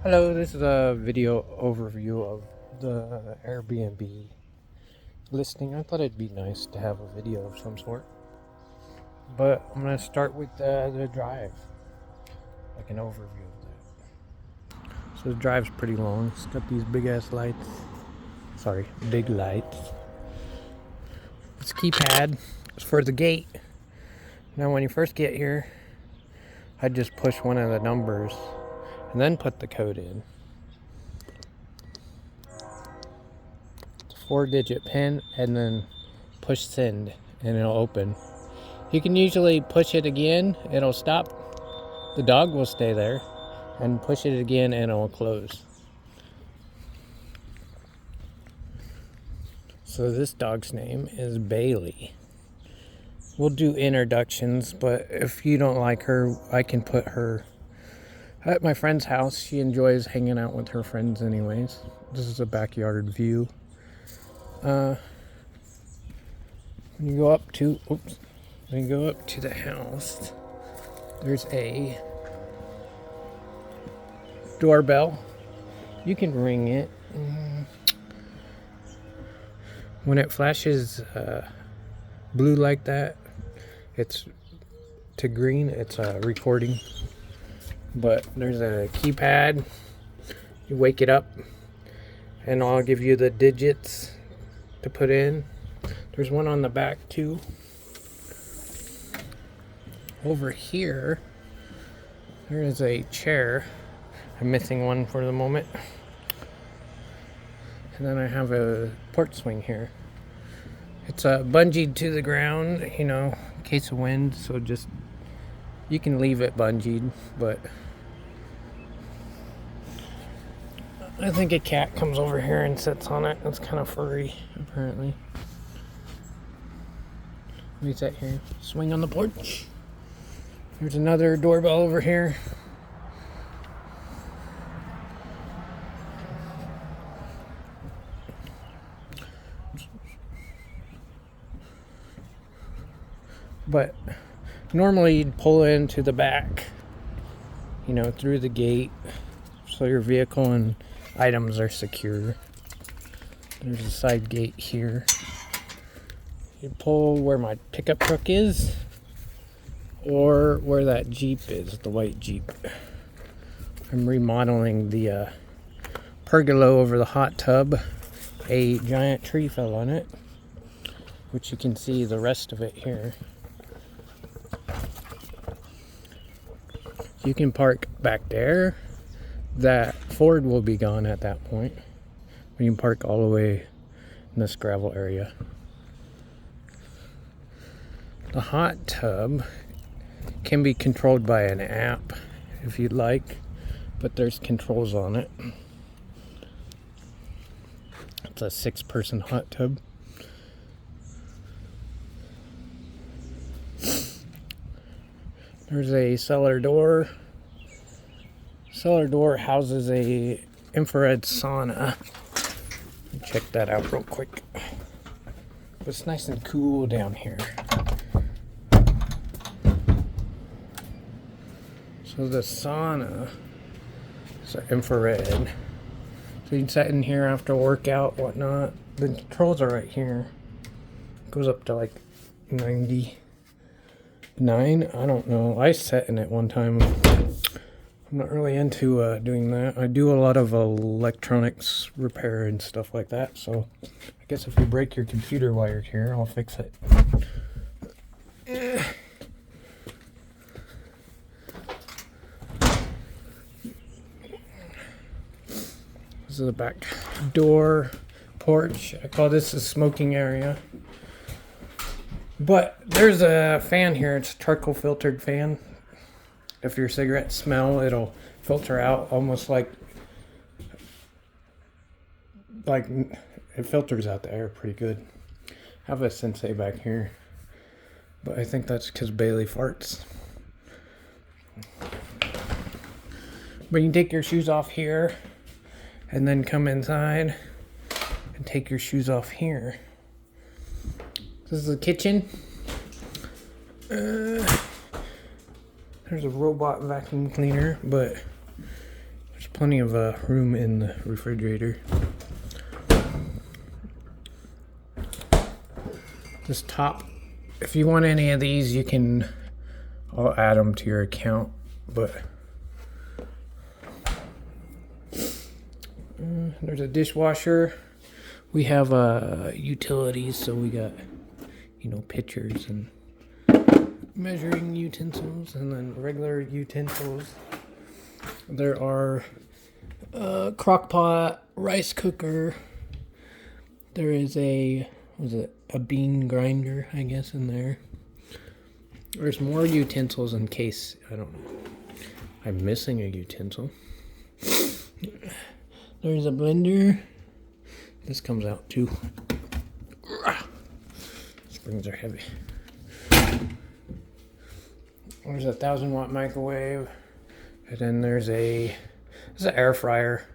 Hello, this is a video overview of the Airbnb listing. I thought it'd be nice to have a video of some sort, but I'm going to start with the drive, like an overview of that. So the drive's pretty long. It's got these big ass lights. Sorry, big lights. This keypad is for the gate. Now when you first get here, I just push one of the numbers and then put the code in. It's a 4-digit PIN and then push send and it'll open. You can usually push it again, it'll stop. The dog will stay there, and push it again and it'll close. So this dog's name is Bailey. We'll do introductions, but if you don't like her, I can put her at my friend's house. She enjoys hanging out with her friends anyways. This is a backyard view. When you go up to the house, there's a doorbell. You can ring it. When it flashes blue like that, it's to green, it's recording. But there's a keypad. You wake it up and I'll give you the digits to put in. There's one on the back too. Over here there is a chair. I'm missing one for the moment. And then I have a porch swing here. It's bungeed to the ground, in case of wind, so just you can leave it bungeed, but I think a cat comes over here and sits on it. It's kind of furry, apparently. Let me sit here, swing on the porch. There's another doorbell over here. But normally you'd pull into the back, through the gate, so your vehicle and items are secure. There's a side gate here. You pull where my pickup truck is, or where that Jeep is, the white Jeep. I'm remodeling the pergola over the hot tub. A giant tree fell on it, which you can see the rest of it here. You can park back there. That Ford will be gone at that point. You can park all the way in this gravel area. The hot tub can be controlled by an app if you'd like, but there's controls on it. It's a 6-person hot tub. There's a cellar door. Cellar door houses a infrared sauna. Check that out real quick. It's nice and cool down here. So the sauna is infrared. So you can sit in here after workout, whatnot. The controls are right here. It goes up to like 99. I don't know. I sat in it one time. I'm not really into doing that. I do a lot of electronics repair and stuff like that. So I guess if you break your computer while you're here, I'll fix it. This is the back door porch. I call this a smoking area. But there's a fan here. It's a charcoal filtered fan. If your cigarettes smell, it'll filter out almost like it filters out the air pretty good. I have a Sensei back here, but I think that's because Bailey farts. But you can take your shoes off here and then come inside and take your shoes off here. This is the kitchen. There's a robot vacuum cleaner, but there's plenty of room in the refrigerator. This top, if you want any of these, you can, I'll add them to your account, but there's a dishwasher. We have utilities, so we got, you know, pitchers and measuring utensils, and then regular utensils. There are crock pot, rice cooker. There is a bean grinder, I guess, in there. There's more utensils in case, I don't know, I'm missing a utensil. There's a blender. This comes out too. Springs are heavy. There's a 1,000-watt microwave. And then there's an air fryer.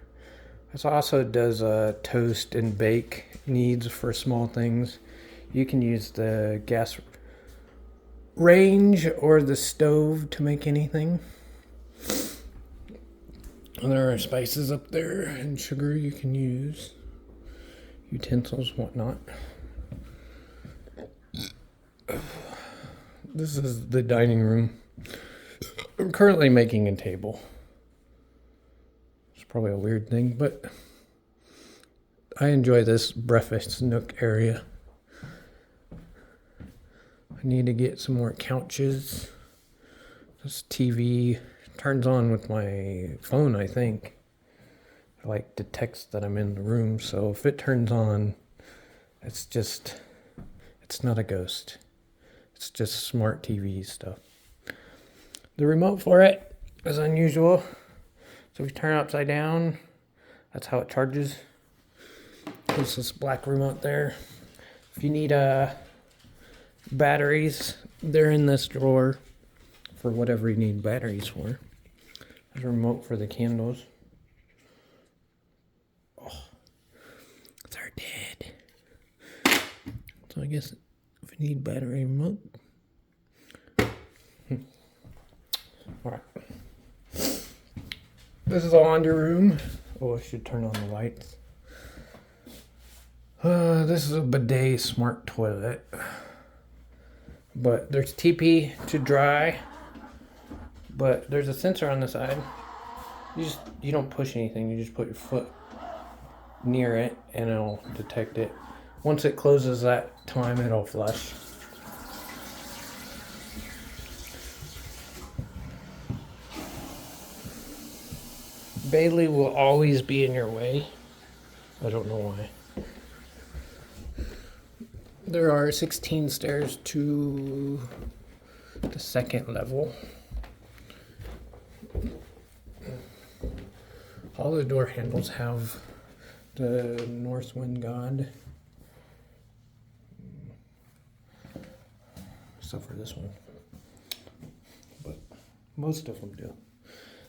This also does toast and bake needs for small things. You can use the gas range or the stove to make anything. And there are spices up there and sugar you can use. Utensils, whatnot. This is the dining room. I'm currently making a table. It's probably a weird thing, but I enjoy this breakfast nook area. I need to get some more couches. This TV turns on with my phone, I think. It like detects that I'm in the room, so if it turns on, it's not a ghost. It's just smart TV stuff. The remote for it is unusual. So if you turn it upside down, that's how it charges. There's this black remote there. If you need batteries, they're in this drawer for whatever you need batteries for. There's a remote for the candles. Oh, it's our dad. So I guess if you need battery remote. All right. This is a laundry room. Oh, I should turn on the lights. This is a bidet smart toilet. But there's TP to dry. But there's a sensor on the side. You don't push anything. You just put your foot near it and it'll detect it. Once it closes that time, it'll flush. Bailey will always be in your way. I don't know why. There are 16 stairs to the second level. All the door handles have the North Wind God. Except for this one. But most of them do.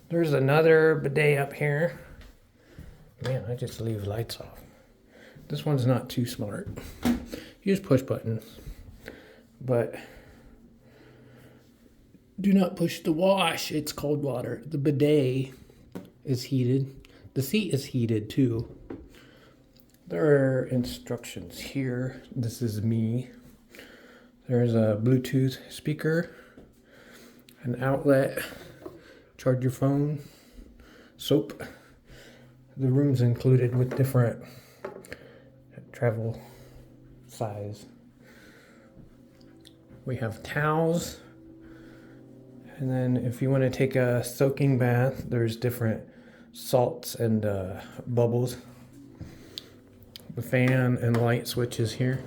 There's another bidet up here. Man, I just leave lights off. This one's not too smart. Use push buttons. But do not push the wash. It's cold water. The bidet is heated. The seat is heated too. There are instructions here. This is me. There's a Bluetooth speaker, an outlet, charge your phone, soap. The room's included with different travel size. We have towels. And then if you want to take a soaking bath, there's different salts and bubbles. The fan and light switches here.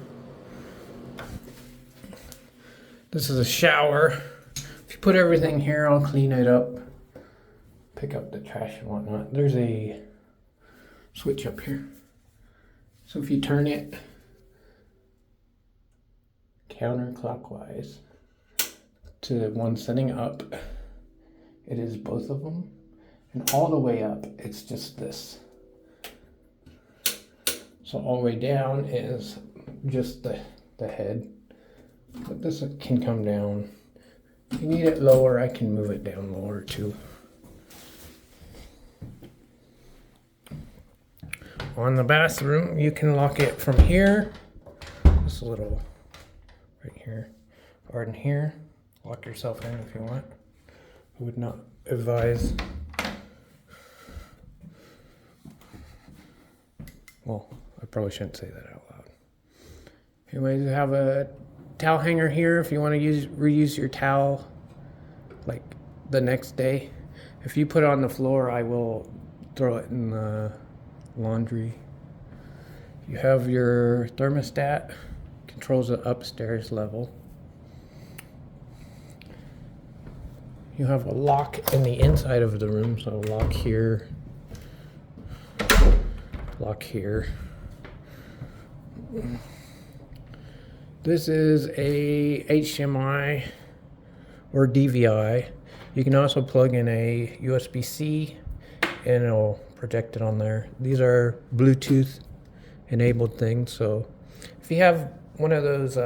This is a shower. If you put everything here, I'll clean it up. Pick up the trash and whatnot. There's a switch up here. So if you turn it counterclockwise to the one setting up, it is both of them. And all the way up, it's just this. So all the way down is just the head. But this can come down. If you need it lower, I can move it down lower too. On the bathroom, you can lock it from here. This little right here, or in here. Lock yourself in if you want. I would not advise. Well, I probably shouldn't say that out loud. Anyways, you have a towel hanger here if you want to reuse your towel like the next day. If you put it on the floor, I will throw it in the laundry. You have your thermostat, controls the upstairs level. You have a lock in the inside of the room, so lock here, lock here. This is a HDMI or DVI. You can also plug in a USB-C and it'll project it on there. These are Bluetooth enabled things, so if you have one of those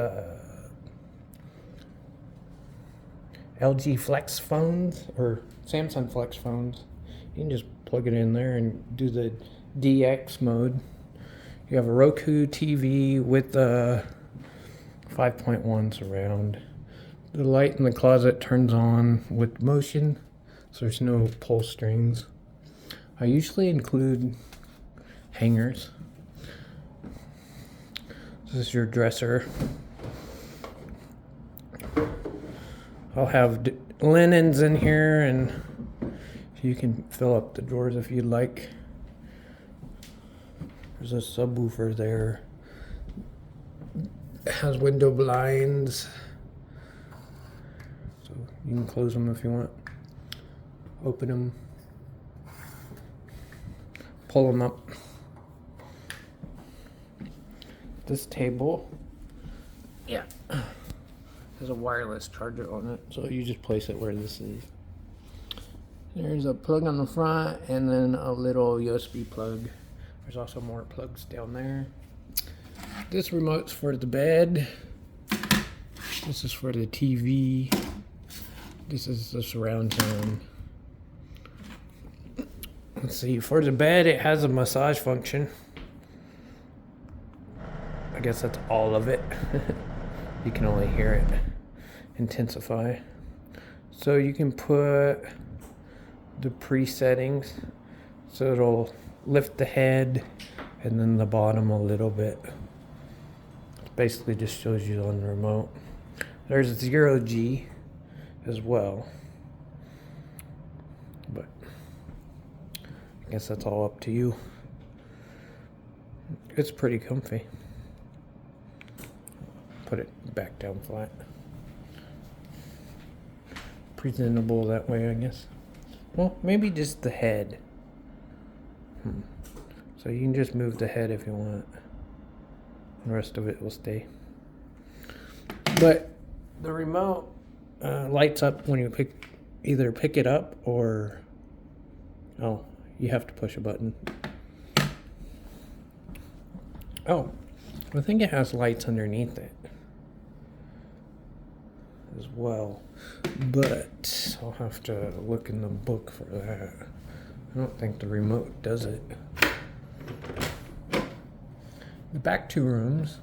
LG Flex phones or Samsung Flex phones, you can just plug it in there and do the DX mode. You have a Roku TV with a 5.1 surround. The light in the closet turns on with motion, so there's no pull strings. I usually include hangers. This is your dresser. I'll have linens in here, and you can fill up the drawers if you'd like. There's a subwoofer there. It has window blinds, so you can close them if you want. Open them. Pull them up. This table, yeah, has a wireless charger on it, so you just place it where this is. There's a plug on the front and then a little USB plug. There's also more plugs down there. This remote's for the bed. This is for the TV. This is the surround sound. Let's see, for the bed it has a massage function. I guess that's all of it. You can only hear it intensify. So you can put the presettings, so it'll lift the head and then the bottom a little bit. It basically just shows you on the remote. There's 0G as well, but I guess that's all up to you. It's pretty comfy. Put it back down flat. Presentable that way, I guess. Well, maybe just the head. So you can just move the head if you want. The rest of it will stay. But the remote lights up when you either pick it up or you have to push a button. Oh, I think it has lights underneath it as well, but I'll have to look in the book for that. I don't think the remote does it. The back two rooms,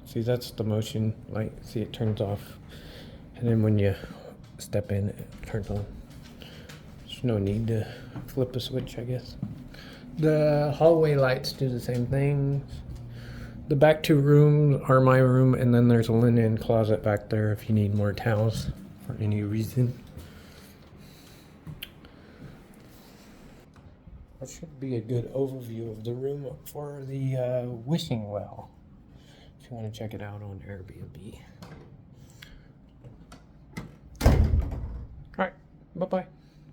see, that's the motion light. See, it turns off, and then when you step in, it turns on. There's no need to flip a switch, I guess. The hallway lights do the same thing. The back two rooms are my room, and then there's a linen closet back there if you need more towels for any reason. That should be a good overview of the room for the wishing well, if you want to check it out on Airbnb. All right, bye-bye.